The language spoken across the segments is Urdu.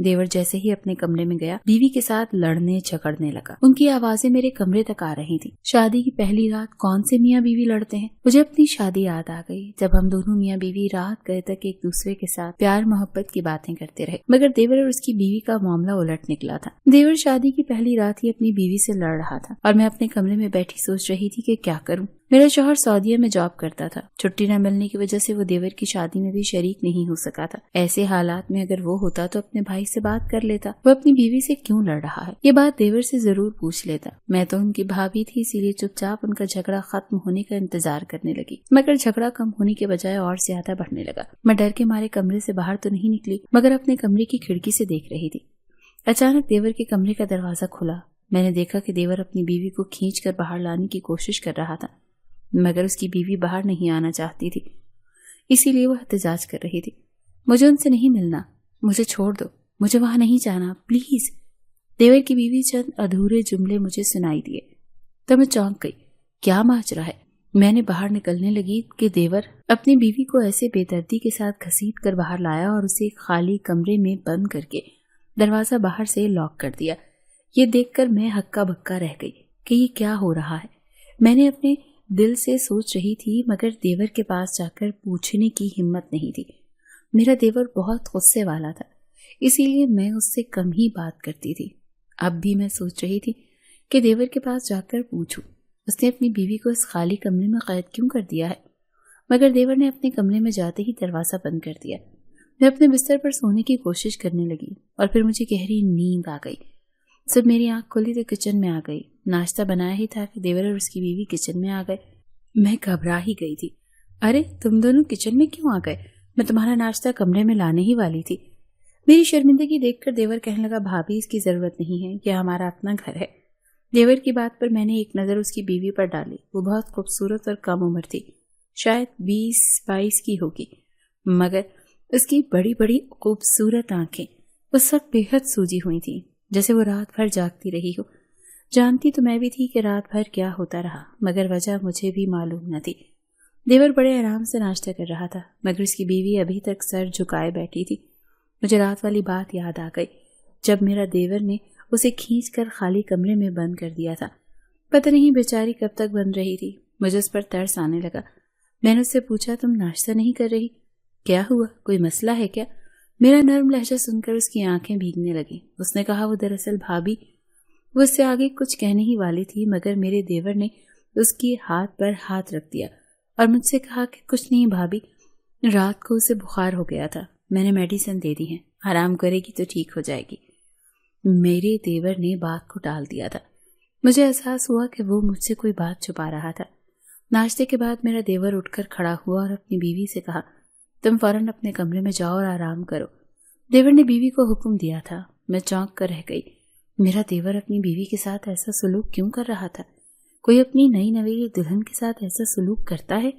دیور جیسے ہی اپنے کمرے میں گیا بیوی کے ساتھ لڑنے جھگڑنے لگا۔ ان کی آوازیں میرے کمرے تک آ رہی تھی۔ شادی کی پہلی رات کون سے میاں بیوی لڑتے ہیں؟ مجھے اپنی شادی یاد آ گئی جب ہم دونوں میاں بیوی رات گئے تک ایک دوسرے کے ساتھ پیار محبت کی باتیں کرتے رہے، مگر دیور اور اس کی بیوی کا معاملہ الٹ نکلا تھا۔ دیور شادی کی پہلی رات ہی اپنی بیوی سے لڑ رہا تھا اور میں اپنے کمرے میں بیٹھی سوچ رہی تھی کہ کیا کروں۔ میرا شوہر سعودیہ میں جاب کرتا تھا، چھٹی نہ ملنے کی وجہ سے وہ دیور کی شادی میں بھی شریک نہیں ہو سکا تھا۔ ایسے حالات میں اگر وہ ہوتا تو اپنے بھائی سے بات کر لیتا، وہ اپنی بیوی سے کیوں لڑ رہا ہے، یہ بات دیور سے ضرور پوچھ لیتا۔ میں تو ان کی بھابھی تھی، اسی لیے چپ چاپ ان کا جھگڑا ختم ہونے کا انتظار کرنے لگی، مگر جھگڑا کم ہونے کے بجائے اور زیادہ بڑھنے لگا۔ میں ڈر کے مارے کمرے سے باہر تو نہیں نکلی، مگر اپنے کمرے کی کھڑکی سے دیکھ رہی تھی۔ اچانک دیور کے کمرے کا دروازہ کھلا۔ میں نے دیکھا کہ دیور اپنی بیوی کو کھینچ کر باہر لانے کی کوشش کر رہا تھا، مگر اس کی بیوی باہر نہیں آنا چاہتی تھی، اسی لیے وہ احتجاج کر رہی تھی۔ مجھے ان سے نہیں ملنا، مجھے چھوڑ دو، مجھے وہاں نہیں جانا پلیز۔ دیور کی بیوی چند ادھورے جملے مجھے سنائی دیے تو میں چونک گئی۔ کیا ماجرا ہے؟ میں نے باہر نکلنے لگی کہ دیور اپنی بیوی کو ایسے بے دردی کے ساتھ گھسیٹ کر باہر لایا اور اسے خالی کمرے میں بند کر کے دروازہ باہر سے لاک کر دیا۔ یہ دیکھ کر میں ہکا بکا رہ گئی کہ یہ کیا ہو رہا ہے۔ میں نے اپنے دل سے سوچ رہی تھی، مگر دیور کے پاس جا کر پوچھنے کی ہمت نہیں تھی۔ میرا دیور بہت غصے والا تھا، اسی لیے میں اس سے کم ہی بات کرتی تھی۔ اب بھی میں سوچ رہی تھی کہ دیور کے پاس جا کر پوچھوں اس نے اپنی بیوی کو اس خالی کمرے میں قید کیوں کر دیا ہے، مگر دیور نے اپنے کمرے میں جاتے ہی دروازہ بند کر دیا۔ میں اپنے بستر پر سونے کی کوشش کرنے لگی اور پھر مجھے گہری نیند آ گئی۔ جب میری آنکھ کھلی تو کچن میں آ گئی۔ ناشتہ بنایا ہی تھا کہ دیور اور اس کی بیوی کچن میں آ گئے۔ میں گھبرا ہی گئی تھی۔ ارے تم دونوں کچن میں کیوں آ گئے؟ میں تمہارا ناشتہ کمرے میں لانے ہی والی تھی۔ میری شرمندگی دیکھ کر دیور کہنے لگا، بھابھی اس کی ضرورت نہیں ہے، یہ ہمارا اپنا گھر ہے۔ دیور کی بات پر میں نے ایک نظر اس کی بیوی پر ڈالی۔ وہ بہت خوبصورت اور کم عمر تھی، شاید 20-22 کی ہوگی، مگر اس کی بڑی بڑی خوبصورت آنکھیں اس وقت بے حد سوجی ہوئی تھیں، جیسے وہ رات بھر جاگتی رہی ہو۔ جانتی تو میں بھی تھی کہ رات بھر کیا ہوتا رہا، مگر وجہ مجھے بھی معلوم نہ تھی۔ دیور بڑے آرام سے ناشتہ کر رہا تھا، مگر اس کی بیوی ابھی تک سر جھکائے بیٹھی تھی۔ مجھے رات والی بات یاد آ گئی جب میرا دیور نے اسے کھینچ کر خالی کمرے میں بند کر دیا تھا۔ پتہ نہیں بیچاری کب تک بند رہی تھی۔ مجھے اس پر ترس آنے لگا۔ میں نے اس سے پوچھا، تم ناشتہ نہیں کر رہی؟ کیا ہوا، کوئی مسئلہ ہے کیا؟ میرا نرم لہجہ سن کر اس کی آنکھیں بھیگنے لگیں۔ اس نے کہا، وہ دراصل بھابھی، وہ اس سے آگے کچھ کہنے ہی والی تھی، مگر میرے دیور نے اس کی ہاتھ پر ہاتھ رکھ دیا اور مجھ سے کہا کہ کچھ نہیں بھابھی، رات کو اسے بخار ہو گیا تھا، میں نے میڈیسن دے دی ہیں، آرام کرے گی تو ٹھیک ہو جائے گی۔ میرے دیور نے بات کو ٹال دیا تھا۔ مجھے احساس ہوا کہ وہ مجھ سے کوئی بات چھپا رہا تھا۔ ناشتے کے بعد میرا دیور اٹھ کر کھڑا ہوا اور اپنی بیوی سے کہا، تم فوراً اپنے کمرے میں جاؤ اور آرام کرو۔ دیور نے بیوی کو حکم دیا تھا۔ میں چونک کر رہ گئی۔ میرا دیور اپنی بیوی کے ساتھ ایسا سلوک کیوں کر رہا تھا؟ کوئی اپنی نئی نویلی دلہن کے ساتھ ایسا سلوک کرتا ہے؟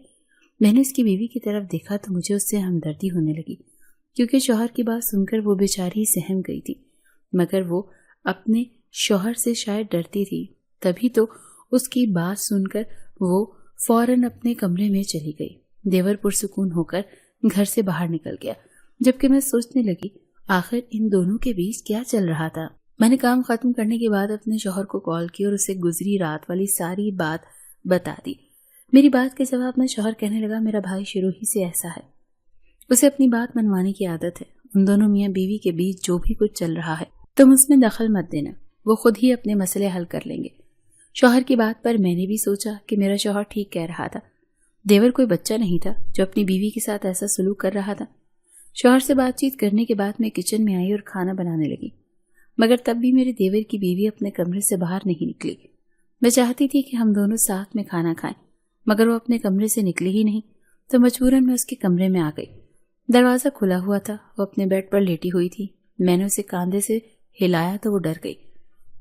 میں نے اس کی بیوی کی طرف دیکھا تو مجھے اس سے ہمدردی ہونے لگی، کیونکہ شوہر کی بات سن کر وہ بیچاری سہم گئی تھی، مگر وہ اپنے شوہر سے شاید ڈرتی تھی، تبھی تو اس کی بات سن کر وہ فوراً اپنے کمرے میں چلی گئی۔ دیور پرسکون ہو کر گھر سے باہر نکل گیا، جبکہ میں سوچنے لگی آخر ان دونوں کے بیچ کیا چل رہا تھا۔ میں نے کام ختم کرنے کے بعد اپنے شوہر کو کال کی اور اسے گزری رات والی ساری بات بتا دی۔ میری بات کے جواب میں شوہر کہنے لگا، میرا بھائی شروع ہی سے ایسا ہے، اسے اپنی بات منوانے کی عادت ہے۔ ان دونوں میاں بیوی کے بیچ جو بھی کچھ چل رہا ہے تم اس میں دخل مت دینا، وہ خود ہی اپنے مسئلے حل کر لیں گے۔ شوہر کی بات پر میں نے بھی سوچا کہ میرا شوہر ٹھیک کہہ رہا تھا۔ دیور کوئی بچہ نہیں تھا جو اپنی بیوی کے ساتھ ایسا سلوک کر رہا تھا۔ شوہر سے بات چیت کرنے کے بعد میں کچن میں آئی اور کھانا بنانے لگی، مگر تب بھی میرے دیور کی بیوی اپنے کمرے سے باہر نہیں نکلی۔ میں چاہتی تھی کہ ہم دونوں ساتھ میں کھانا کھائیں، مگر وہ اپنے کمرے سے نکلی ہی نہیں، تو مجبوراً میں اس کے کمرے میں آ گئی۔ دروازہ کھلا ہوا تھا، وہ اپنے بیڈ پر لیٹی ہوئی تھی۔ میں نے اسے کاندھے سے ہلایا تو وہ ڈر گئی۔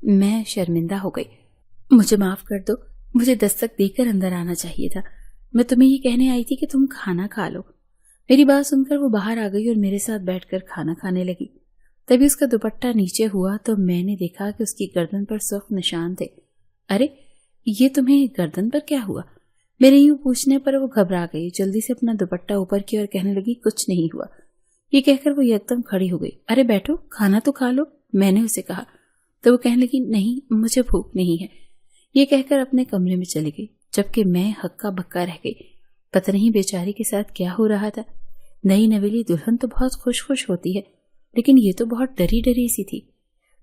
میں شرمندہ ہو گئی۔ مجھے معاف کر دو، مجھے دستک دے کر اندر آنا چاہیے تھا، میں تمہیں یہ کہنے آئی تھی کہ تم کھانا کھا لو۔ میری بات سن کر وہ باہر آ گئی اور میرے ساتھ بیٹھ کر کھانا کھانے لگی۔ تبھی اس کا دوپٹہ نیچے ہوا تو میں نے دیکھا کہ اس کی گردن پر سرخ نشان تھے۔ ارے یہ تمہیں گردن پر کیا ہوا؟ میرے یوں پوچھنے پر وہ گھبرا گئی، جلدی سے اپنا دوپٹہ اوپر کیا اور کہنے لگی، کچھ نہیں ہوا، یہ کہہ کر وہ یکدم کھڑی ہو گئی۔ ارے بیٹھو، کھانا تو کھا لو، میں نے اسے کہا۔ تو وہ کہنے لگی نہیں، مجھے بھوک نہیں ہے۔ یہ کہہ کر اپنے کمرے میں چلی گئی، جبکہ میں ہکا بکا رہ گئی۔ پتہ نہیں بیچاری کے ساتھ کیا ہو رہا تھا۔ نئی نویلی دلہن تو بہت خوش خوش ہوتی ہے، لیکن یہ تو بہت ڈری ڈری سی تھی۔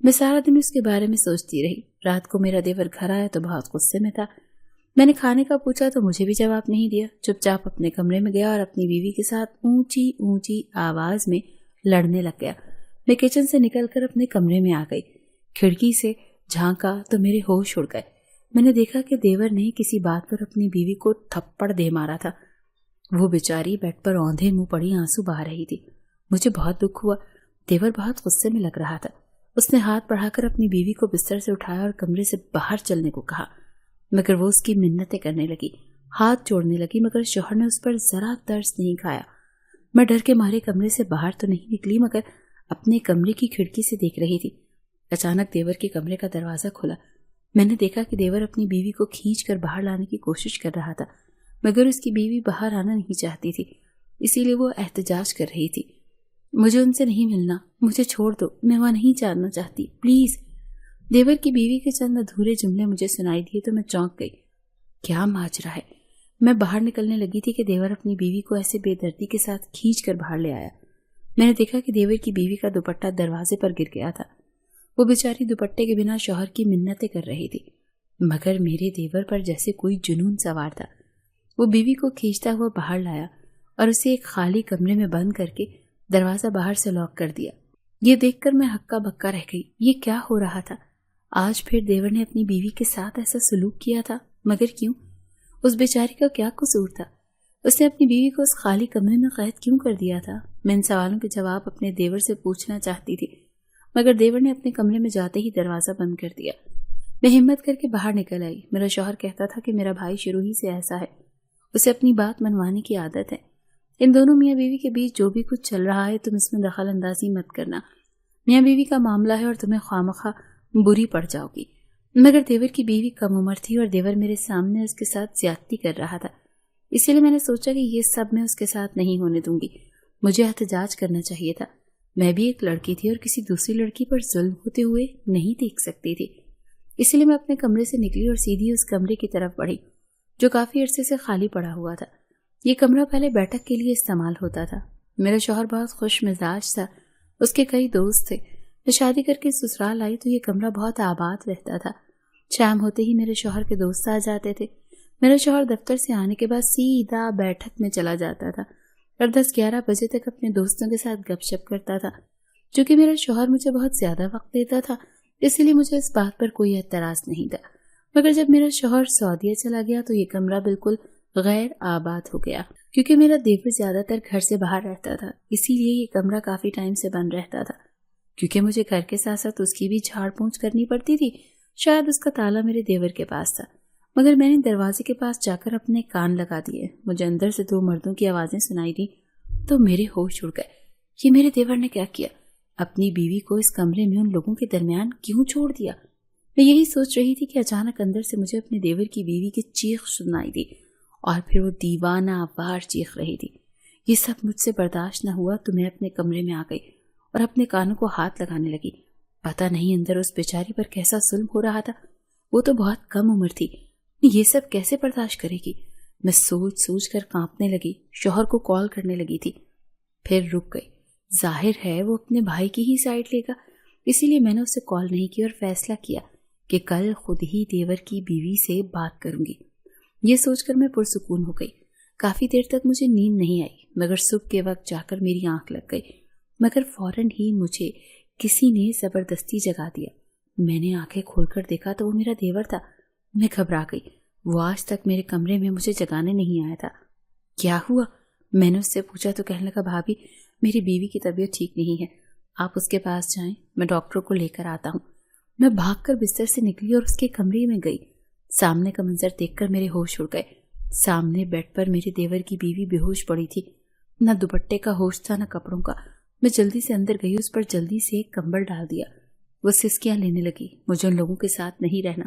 میں سارا دن اس کے بارے میں سوچتی رہی۔ رات کو میرا دیور گھر آیا تو بہت غصے میں تھا۔ میں نے کھانے کا پوچھا تو مجھے بھی جواب نہیں دیا، چپ چاپ اپنے کمرے میں گیا اور اپنی بیوی کے ساتھ اونچی اونچی آواز میں لڑنے لگ گیا۔ میں کچن سے نکل کر اپنے کمرے میں آ گئی، کھڑکی سے جھانکا تو میرے ہوش اڑ گئے۔ میں نے دیکھا کہ دیور نے کسی بات پر اپنی بیوی کو تھپڑ دے مارا تھا۔ وہ بیچاری بیڈ پر اوندھے منہ پڑی آنسو بہا رہی تھی۔ مجھے بہت دکھ ہوا۔ دیور بہت غصے میں لگ رہا تھا۔ اس نے ہاتھ بڑھا کر اپنی بیوی کو بستر سے اٹھایا اور کمرے سے باہر چلنے کو کہا، مگر وہ اس کی منتیں کرنے لگی، ہاتھ جوڑنے لگی، مگر شوہر نے اس پر ذرا ترس نہیں کھایا۔ میں ڈر کے مارے کمرے سے باہر تو نہیں نکلی، مگر اپنے کمرے کی کھڑکی سے دیکھ رہی تھی۔ اچانک دیور کے کمرے کا دروازہ کھلا۔ میں نے دیکھا کہ دیور اپنی بیوی کو کھینچ کر باہر لانے کی کوشش کر رہا تھا، مگر اس کی بیوی باہر آنا نہیں چاہتی تھی، اسی لیے وہ احتجاج کر رہی تھی۔ مجھے ان سے نہیں ملنا، مجھے چھوڑ دو، میں وہاں نہیں جانا چاہتی، پلیز۔ دیور کی بیوی کے چند ادھورے جملے مجھے سنائی دیے تو میں چونک گئی۔ کیا ماجرا ہے؟ میں باہر نکلنے لگی تھی کہ دیور اپنی بیوی کو ایسے بے دردی کے ساتھ کھینچ کر باہر لے آیا۔ میں نے دیکھا کہ دیور کی بیوی کا دوپٹہ دروازے پر گر گیا تھا۔ وہ بیچاری دوپٹے کے بنا شوہر کی منتیں کر رہی تھی، مگر میرے دیور پر جیسے کوئی جنون سوار تھا۔ وہ بیوی کو کھینچتا ہوا باہر لایا اور اسے ایک خالی کمرے میں بند کر کے دروازہ باہر سے لاک کر دیا۔ یہ دیکھ کر میں ہکا بکا رہ گئی۔ یہ کیا ہو رہا تھا؟ آج پھر دیور نے اپنی بیوی کے ساتھ ایسا سلوک کیا تھا، مگر کیوں؟ اس بیچاری کا کیا قصور تھا؟ اس نے اپنی بیوی کو اس خالی کمرے میں قید کیوں کر دیا تھا؟ میں ان سوالوں کے جواب اپنے دیور سے پوچھنا چاہتی تھی، مگر دیور نے اپنے کمرے میں جاتے ہی دروازہ بند کر دیا۔ میں ہمت کر کے باہر نکل آئی۔ میرا شوہر کہتا تھا کہ میرا بھائی شروع ہی سے ایسا ہے، اسے اپنی بات منوانے کی عادت ہے۔ ان دونوں میاں بیوی کے بیچ جو بھی کچھ چل رہا ہے تم اس میں دخل اندازی مت کرنا، میاں بیوی کا معاملہ ہے اور تمہیں خوامخواہ بری پڑ جاؤ گی۔ مگر دیور کی بیوی کم عمر تھی اور دیور میرے سامنے اس کے ساتھ زیادتی کر رہا تھا، اسی لیے میں نے سوچا کہ یہ سب میں اس کے ساتھ نہیں ہونے دوں گی۔ مجھے احتجاج کرنا چاہیے تھا۔ میں بھی ایک لڑکی تھی اور کسی دوسری لڑکی پر ظلم ہوتے ہوئے نہیں دیکھ سکتی تھی، اسی لیے میں اپنے کمرے سے نکلی اور سیدھی اس کمرے کی طرف بڑھی جو کافی عرصے سے خالی پڑا ہوا تھا۔ یہ کمرہ پہلے بیٹھک کے لیے استعمال ہوتا تھا۔ میرا شوہر بہت خوش مزاج تھا، اس کے کئی دوست تھے۔ میں شادی کر کے سسرال آئی تو یہ کمرہ بہت آباد رہتا تھا۔ شام ہوتے ہی میرے شوہر کے دوست آ جاتے تھے۔ میرا شوہر دفتر سے آنے کے بعد سیدھا بیٹھک میں چلا جاتا تھا اور 10-11 بجے تک اپنے دوستوں کے ساتھ گپ شپ کرتا تھا۔ چونکہ میرا شوہر مجھے بہت زیادہ وقت دیتا تھا، اسی لیے مجھے اس بات پر کوئی اعتراض نہیں تھا۔ مگر جب میرا شوہر سعودیہ چلا گیا تو یہ کمرہ بالکل غیر آباد ہو گیا، کیونکہ میرا دیور زیادہ تر گھر سے باہر رہتا تھا، اسی لیے یہ کمرہ کافی ٹائم سے بند رہتا تھا۔ کیونکہ مجھے گھر کے ساتھ ساتھ اس کی بھی جھاڑ پونچھ کرنی پڑتی تھی، شاید اس کا تالا میرے دیور کے پاس تھا، مگر میں نے دروازے کے پاس جا کر اپنے کان لگا دیے۔ مجھے اندر سے 2 مردوں کی آوازیں سنائی دیں تو میرے ہوش اڑ گئے۔ یہ میرے دیور نے کیا کیا؟ اپنی بیوی کو اس کمرے میں ان لوگوں کے درمیان کیوں چھوڑ دیا؟ میں یہی سوچ رہی تھی کہ اچانک اندر سے مجھے اپنے دیور کی بیوی کی چیخ سنائی دی، اور پھر وہ دیوانہ وار چیخ رہی تھی۔ یہ سب مجھ سے برداشت نہ ہوا تو میں اپنے کمرے میں آ گئی اور اپنے کانوں کو ہاتھ لگانے لگی۔ پتہ نہیں اندر اس بیچاری پر کیسا ظلم ہو رہا تھا، وہ تو بہت کم عمر تھی، یہ سب کیسے برداشت کرے گی؟ میں سوچ سوچ کر کانپنے لگی، شوہر کو کال کرنے لگی تھی، پھر رک گئی۔ ظاہر ہے وہ اپنے بھائی کی ہی سائڈ لے گا، اسی لیے میں نے اسے کال نہیں کی اور فیصلہ کیا کہ کل خود ہی دیور کی بیوی سے بات کروں گی۔ یہ سوچ کر میں پرسکون ہو گئی۔ کافی دیر تک مجھے نیند نہیں آئی، مگر صبح کے وقت جا کر میری آنکھ لگ گئی، مگر فوراً ہی مجھے کسی نے زبردستی جگا دیا۔ میں نے آنکھیں کھول کر دیکھا تو وہ میرا دیور تھا۔ میں گھبرا گئی، وہ آج تک میرے کمرے میں مجھے جگانے نہیں آیا تھا۔ کیا ہوا؟ میں نے اس سے پوچھا تو کہنے لگا، بھابھی میری بیوی کی طبیعت ٹھیک نہیں ہے، آپ اس کے پاس جائیں، میں ڈاکٹر کو لے کر آتا ہوں۔ میں بھاگ کر بستر سے نکلی اور اس کے کمرے میں گئی۔ سامنے کا منظر دیکھ کر میرے ہوش اڑ گئے۔ سامنے بیڈ پر میرے دیور کی بیوی بے ہوش پڑی تھی، نہ دوپٹے کا ہوش تھا نہ کپڑوں کا۔ میں جلدی سے اندر گئی، اس پر جلدی سے ایک کمبل ڈال دیا۔ وہ سسکیاں لینے لگی، مجھے ان لوگوں کے ساتھ نہیں رہنا،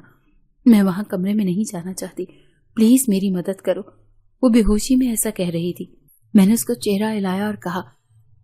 میں وہاں کمرے میں نہیں جانا چاہتی، پلیز میری مدد کرو۔ وہ بے ہوشی میں ایسا کہہ رہی تھی۔ میں نے اس کو چہرہ ہلایا اور کہا،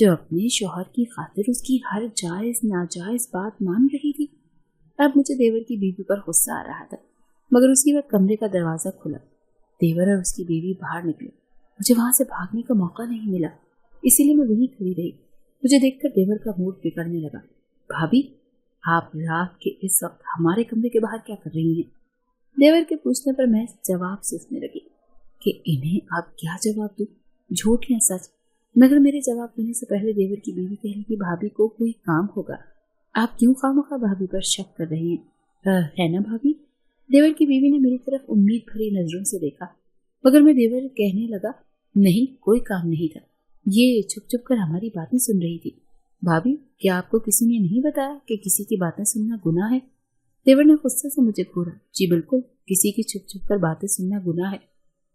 جو اپنے شوہر کی خاطر اس کی ہر جائز ناجائز بات مان رہی تھی۔ اب مجھے دیور کی بیوی پر غصہ آ رہا تھا، مگر اسی وقت کمرے کا دروازہ کھلا، دیور اور اس کی بیوی باہر نکلے۔ مجھے وہاں سے بھاگنے کا موقع نہیں ملا، اسی لیے میں وہیں کھڑی رہی۔ مجھے دیکھ کر دیور کا موڈ بگڑنے لگا۔ بھابھی، آپ رات کے اس وقت ہمارے کمرے کے باہر کیا کر رہی ہیں؟ دیور کے پوچھنے پر میں جواب سوچنے لگی کہ انہیں آپ کیا جواب دوں، جھوٹ یا سچ؟ مگر میرے جواب دینے سے پہلے دیور کی بیوی کہنے لگی، بھابھی کو کوئی کام ہوگا، آپ کیوں خواہ بھابھی پر شک کر رہے ہیں، ہے نا بھابھی؟ دیور کی بیوی نے میری طرف امید بھری نظروں سے دیکھا، مگر میں دیور کہنے لگا، نہیں، کوئی کام نہیں تھا، یہ چھپ چھپ کر ہماری باتیں سن رہی تھی۔ بھابھی، کیا آپ کو کسی نے نہیں بتایا کہ کسی کی باتیں سننا گناہ ہے؟ دیور نے غصے سے مجھے گھورا۔ جی بالکل، کسی کی چھپ چھپ کر باتیں سننا گناہ ہے،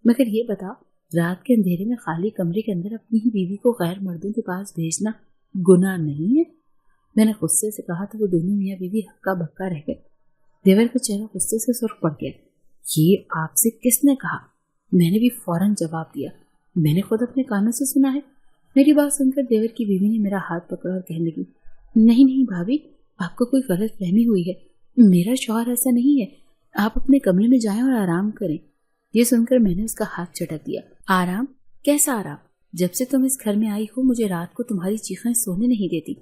مگر یہ بتا، رات کے اندھیرے میں خالی کمرے کے اندر اپنی ہی بیوی کو غیر مردوں کے پاس بھیجنا گناہ نہیں ہے؟ میں نے غصے سے کہا تو وہ دونوں میاں بیوی ہکا بکا رہ گئے۔ دیور کا چہرہ غصے سے سرخ پڑ گیا۔ یہ آپ سے کس نے کہا؟ میں نے بھی فوراً جواب دیا، میں نے خود اپنے کانوں سے سنا ہے۔ میری بات سن کر دیور کی بیوی نے میرا ہاتھ پکڑا اور کہنے لگی، نہیں بھابھی، آپ کو کوئی غلط فہمی ہوئی ہے، میرا شوہر ایسا نہیں ہے، آپ اپنے کمرے میں جائیں اور آرام کریں۔ یہ سن کر میں نے اس کا ہاتھ چٹک دیا۔ آرام؟ کیسا آرام؟ جب سے تم اس گھر میں آئی ہو مجھے رات کو تمہاری چیخیں سونے نہیں دیتی۔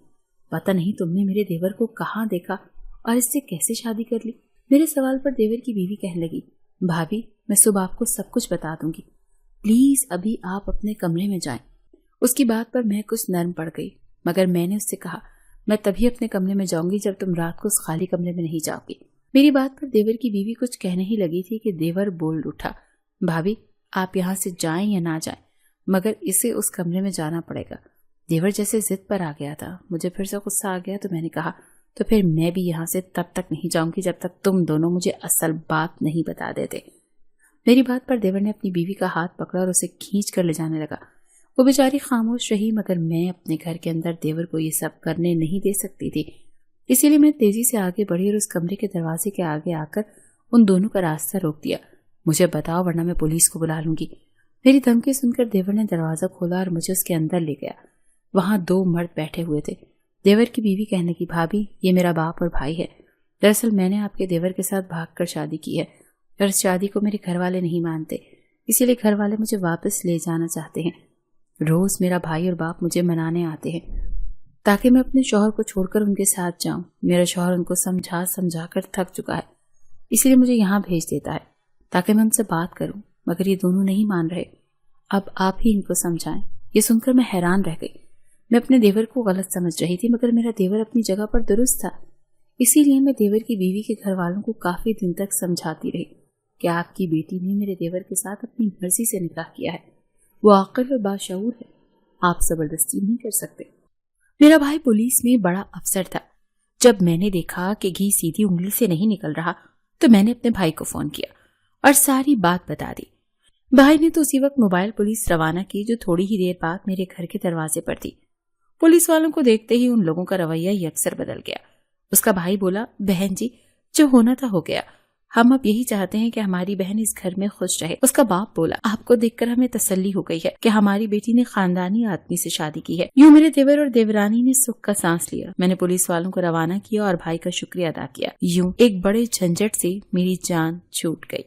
پتہ نہیں تم نے میرے دیور کو کہاں دیکھا اور اس سے کیسے شادی کر لی؟ میرے سوال پر دیور کی بیوی کہنے لگی، بھابھی، میں صبح آپ کو سب کچھ بتا دوں گی، پلیز ابھی آپ اپنے کمرے میں جائیں۔ اس کی بات پر میں کچھ نرم پڑ گئی، مگر میں نے اس سے کہا، میں تبھی اپنے کمرے میں جاؤں گی جب تم رات کو اس خالی کمرے میں نہیں جاؤ گی۔ میری بات پر دیور کی بیوی کچھ کہنے ہی لگی تھی کہ دیور بول اٹھا، بھابھی، آپ یہاں سے جائیں یا نہ جائیں، مگر اسے اس کمرے میں جانا پڑے گا۔ دیور جیسے ضد پر آ گیا تھا۔ مجھے پھر سے غصہ آ گیا تو میں نے کہا، تو پھر میں بھی یہاں سے تب تک نہیں جاؤں گی جب تک تم دونوں مجھے اصل بات نہیں بتا دیتے۔ میری بات پر دیور نے اپنی بیوی کا ہاتھ پکڑا اور اسے کھینچ کر لے جانے لگا۔ وہ بیچاری خاموش رہی، مگر میں اپنے گھر کے اندر دیور کو یہ سب کرنے نہیں دے سکتی تھی، اسی لیے میں تیزی سے آگے بڑھی اور اس کمرے کے دروازے کے آگے آ کر ان دونوں کا راستہ روک دیا۔ مجھے بتاؤ ورنہ میں پولیس کو بلا لوں گی۔ میری دھمکی سن کر دیور نے دروازہ کھولا اور مجھے اس کے اندر لے گیا۔ وہاں دو مرد بیٹھے ہوئے تھے۔ دیور کی بیوی کہنے کی، بھابھی، یہ میرا باپ اور بھائی ہے۔ دراصل میں نے آپ کے دیور کے ساتھ بھاگ کر شادی کی ہے اور اس شادی کو میرے گھر والے نہیں مانتے، اسی لیے گھر والے مجھے واپس لے جانا چاہتے ہیں۔ روز میرا بھائی اور باپ مجھے منانے آتے ہیں تاکہ میں اپنے شوہر کو چھوڑ کر ان کے ساتھ جاؤں۔ میرا شوہر ان کو سمجھا کر تھک چکا ہے، اسی لیے مجھے یہاں بھیج دیتا ہے تاکہ میں ان سے بات کروں، مگر یہ دونوں نہیں مان رہے۔ اب آپ ہی ان کو سمجھائیں۔ یہ سن کر میں حیران رہ گئی۔ میں اپنے دیور کو غلط سمجھ رہی تھی، مگر میرا دیور اپنی جگہ پر درست تھا، اسی لیے میں دیور کی بیوی کے گھر والوں کو کافی دن تک سمجھاتی رہی کہ آپ کی بیٹی نے میرے دیور کے ساتھ اپنی مرضی سے نکاح کیا ہے، وہ عاقل اور باشعور ہے، آپ زبردستی نہیں کر سکتے۔ میرا بھائی پولیس میں بڑا افسر تھا۔ جب میں نے دیکھا کہ گھی سیدھی انگلی سے نہیں نکل رہا تو میں نے اپنے بھائی کو فون کیا اور ساری بات بتا دی۔ بھائی نے تو اسی وقت موبائل پولیس روانہ کی جو تھوڑی ہی دیر بعد میرے گھر کے دروازے پر تھی۔ پولیس والوں کو دیکھتے ہی ان لوگوں کا رویہ یکسر بدل گیا۔ اس کا بھائی بولا، بہن جی، جو ہونا تھا ہو گیا، ہم اب یہی چاہتے ہیں کہ ہماری بہن اس گھر میں خوش رہے۔ اس کا باپ بولا، آپ کو دیکھ کر ہمیں تسلی ہو گئی ہے کہ ہماری بیٹی نے خاندانی آدمی سے شادی کی ہے۔ یوں میرے دیور اور دیورانی نے سکھ کا سانس لیا۔ میں نے پولیس والوں کو روانہ کیا اور بھائی کا شکریہ ادا کیا۔ یوں ایک بڑے جھنجٹ سے میری جان چھوٹ گئی۔